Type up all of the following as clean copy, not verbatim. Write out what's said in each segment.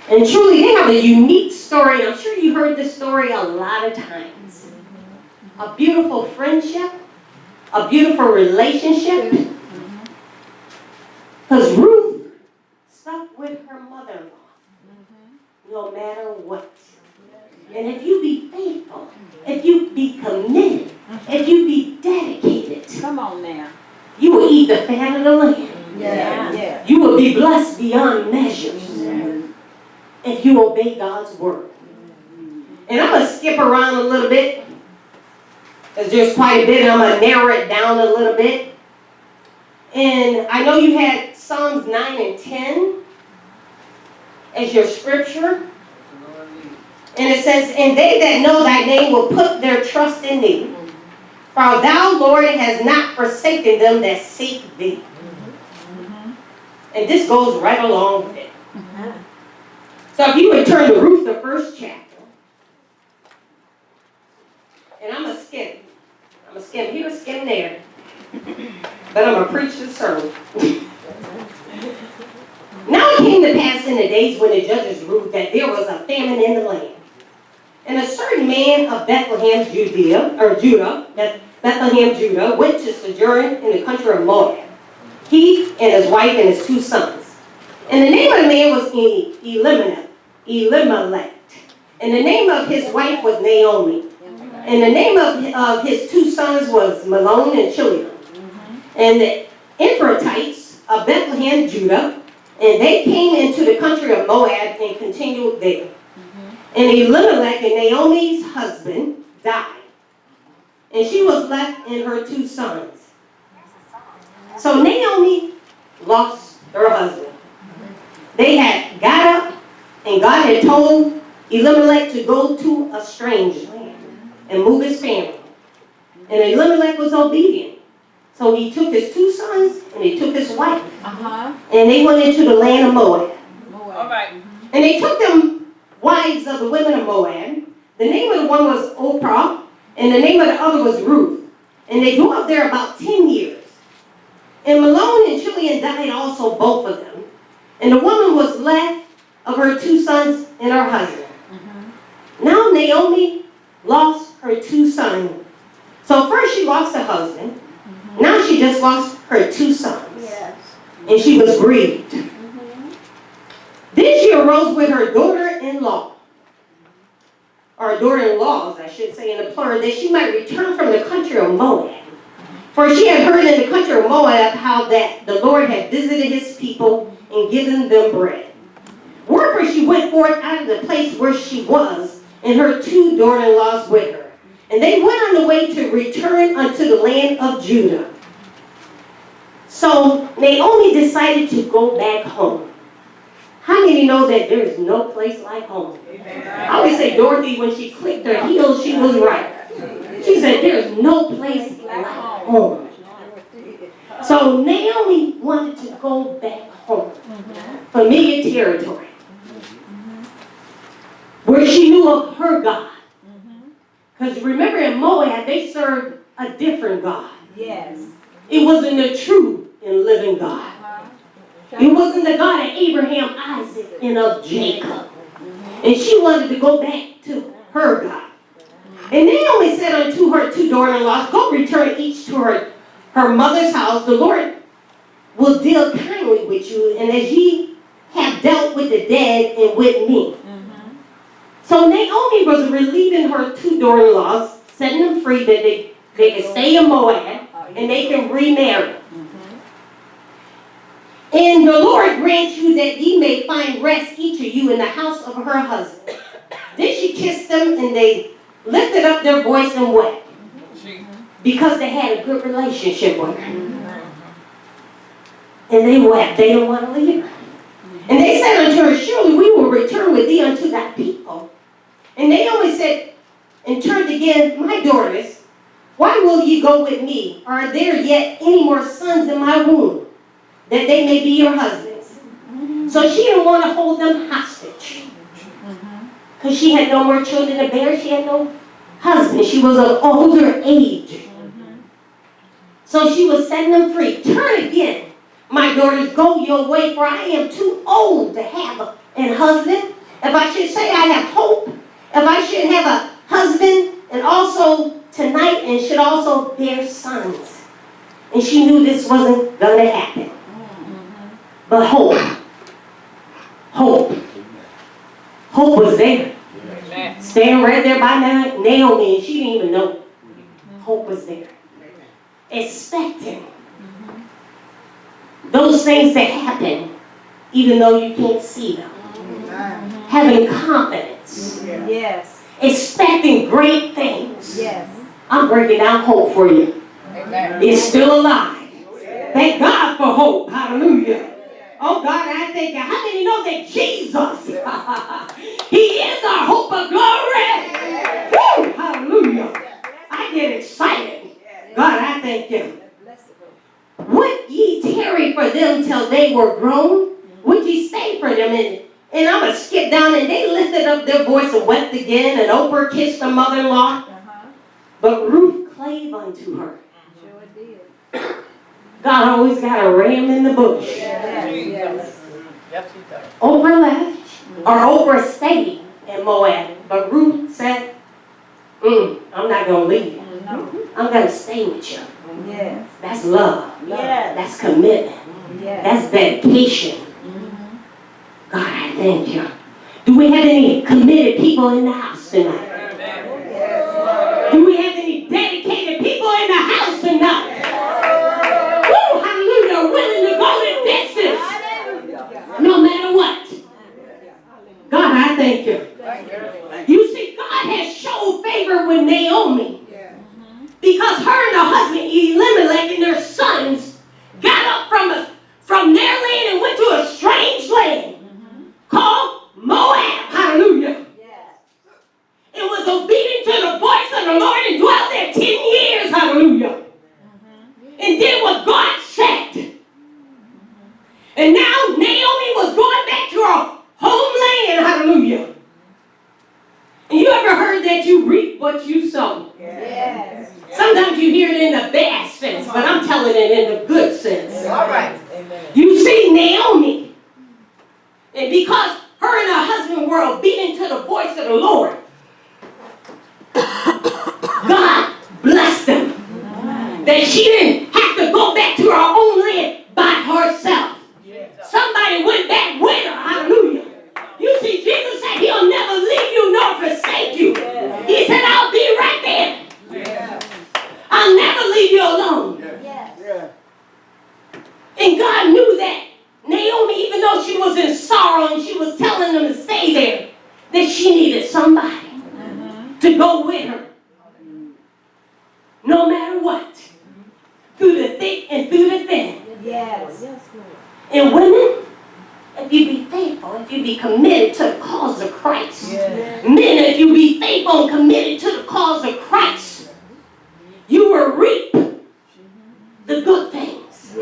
And truly, they have a unique story. I'm sure you heard this story a lot of times. A beautiful friendship, a beautiful relationship. Because Ruth stuck with her mother-in-law, no matter what. And if you be faithful, if you be committed, if you be dedicated, come on now, you will eat the fat of the land. Yeah. You will be blessed beyond measures if you obey God's word. And I'm going to skip around a little bit, because there's quite a bit, and I'm going to narrow it down a little bit. And I know you had Psalms 9 and 10 as your scripture. And it says, and they that know thy name will put their trust in thee. For thou, Lord, hast not forsaken them that seek thee. And this goes right along with it. So if you would turn to Ruth, the first chapter. And I'm going to skim. I'm going to skim here, skim there. But I'm going to preach the sermon. Now it came to pass in the days when the judges ruled that there was a famine in the land. And a certain man of Bethlehem, Judah, went to sojourn in the country of Moab. He and his wife and his 2 sons. And the name of the man was Elimelech. And the name of his wife was Naomi. And the name of his 2 sons was Mahlon and Chilion. And the Ephrathites of Bethlehem, Judah, and they came into the country of Moab and continued there. And Elimelech and Naomi's husband died. And she was left in her 2 sons. So Naomi lost her husband. They had got up, and God had told Elimelech to go to a strange land and move his family. And Elimelech was obedient. So he took his 2 sons, and he took his wife. And they went into the land of Moab. All right. And they took them wives of the women of Moab. The name of the one was Oprah, and the name of the other was Ruth. And they dwelt there about 10 years. And Mahlon and Chilion died also, both of them. And the woman was left of her 2 sons and her husband. Now Naomi lost her 2 sons. So first she lost her husband. Now she just lost her 2 sons. Yes. And she was grieved. Then she arose with her daughter-in-law, or daughter-in-laws, I should say, in the plural, that she might return from the country of Moab. For she had heard in the country of Moab how that the Lord had visited his people and given them bread. Wherefore she went forth out of the place where she was, and her 2 daughter-in-laws with her. And they went on the way to return unto the land of Judah. So Naomi decided to go back home. How many know that there is no place like home? I always say Dorothy, when she clicked her heels, she was right. She said there's no place like home. So Naomi wanted to go back home. Familiar territory. Where she knew of her God. Because remember in Moab, they served a different God. Yes. It wasn't the true and living God. It wasn't the God of Abraham, Isaac, and of Jacob. And she wanted to go back to her God. And Naomi said unto her 2 daughter-in-laws, go return each to her mother's house. The Lord will deal kindly with you, and as ye have dealt with the dead and with me. So Naomi was relieving her 2 daughter-in-laws, setting them free that they could stay in Moab and they can remarry. And the Lord grant you that ye may find rest, each of you, in the house of her husband. Then she kissed them, and they lifted up their voice and wept, because they had a good relationship with her. And they wept. They didn't want to leave her. And they said unto her, surely we will return with thee unto thy people. And Naomi said, and turned again, my daughters, why will ye go with me? Are there yet any more sons in my womb, that they may be your husbands? So she didn't want to hold them hostage, because she had no more children to bear. She had no husband. She was of older age. So she was setting them free. Turn again, my daughters, go your way, for I am too old to have a husband. if I should say I have hope, if I should have a husband, and also tonight, and should also bear sons. And she knew this wasn't going to happen. But hope was there. Staying right there by Naomi, and she didn't even know. Hope was there. Expecting those things to happen, even though you can't see them. Having confidence. Yes. Expecting great things. Yes. I'm breaking down hope for you. Amen. It's still alive. Thank God for hope. Hallelujah. Oh God, I thank you. How many know that Jesus, He is our hope of glory? Woo! Hallelujah. I get excited. God, I thank you. Would ye tarry for them till they were grown? Would ye stay for them? And I'm going to skip down, and they lifted up their voice and wept again, and Oprah kissed her mother-in-law. But Ruth clave unto her. Sure did. God always got a ram in the bush. Yes. Oprah left, or Oprah stayed in Moab. But Ruth said, I'm not going to leave you. No. I'm going to stay with you. Yes. That's love. Yes. That's commitment. Yes. That's dedication. God, I thank you. Do we have any committed people in the house tonight? Do we have any dedicated people in the house tonight? Woo, hallelujah, willing to go the distance, no matter what. God, I thank you. You see, God has shown favor with Naomi because her and her husband Elimelech and their sons got up from their land and went to a strange land called Moab. Hallelujah. It was obedient to the voice of the Lord and dwelt there 10 years. Hallelujah. And did what God said. And now Naomi was going back to her homeland. Hallelujah. And you ever heard that you reap what you sow? Yes. Sometimes you hear it in the bad sense, but I'm telling it in the good sense. All right. You see Naomi. And because her and her husband were obedient to the voice of the Lord, God blessed them. That she didn't have to go back to her own land by herself. Somebody went back with her. Hallelujah. You see, Jesus said He'll never leave you nor forsake you. He said, I'll be right there. I'll never leave you alone. And God knew that Naomi, even though she was in sorrow and she was telling them to stay there, that she needed somebody to go with her. No matter what. Through the thick and through the thin. Yes. And women, if you be faithful, if you be committed to the cause of Christ. Men, if you be faithful and committed to the cause of Christ, you will reap the good things.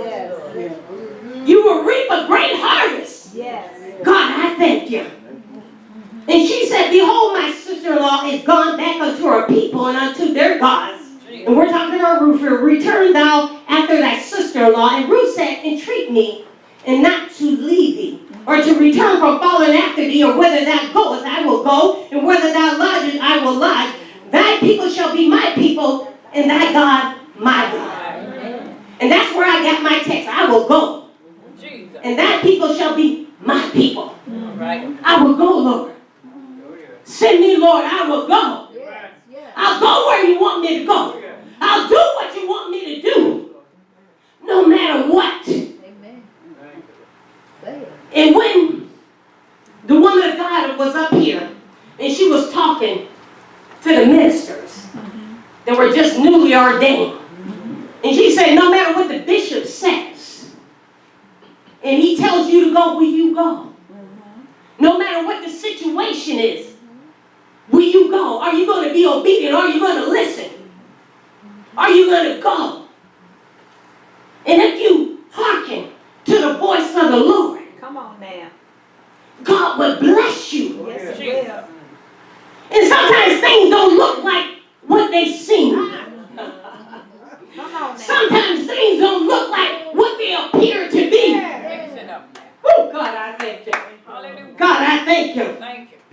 You will reap a great harvest. God, I thank you. And she said, behold, my sister-in-law is gone back unto her people and unto their gods. And we're talking about Ruth here. Return thou after thy sister-in-law. And Ruth said, entreat me, and not to leave thee, or to return from following after thee, or whether thou goest, I will go, and whether thou lodgest, I will lodge. Thy people shall be my people, and thy God my God. And that's where I got my text. I will go. And thy people shall be my people. I will go, Lord. Send me, Lord. I will go. I'll go where you want me to go. I'll do what you want me to do. No matter what. And when the woman of God was up here and she was talking to the ministers that were just newly ordained. And she said, no matter what the bishop says, and he tells you to go, will you go? No matter what the situation is, will you go? Are you going to be obedient? Are you going to listen? Are you going to go? And if you hearken to the voice of the Lord, Come on now. God will bless you. Yes, it will. And sometimes things don't look like what they seem. Come on now. Sometimes things don't look like what they appear to be. Oh, God, I thank you. God, I thank you. you. Thank you.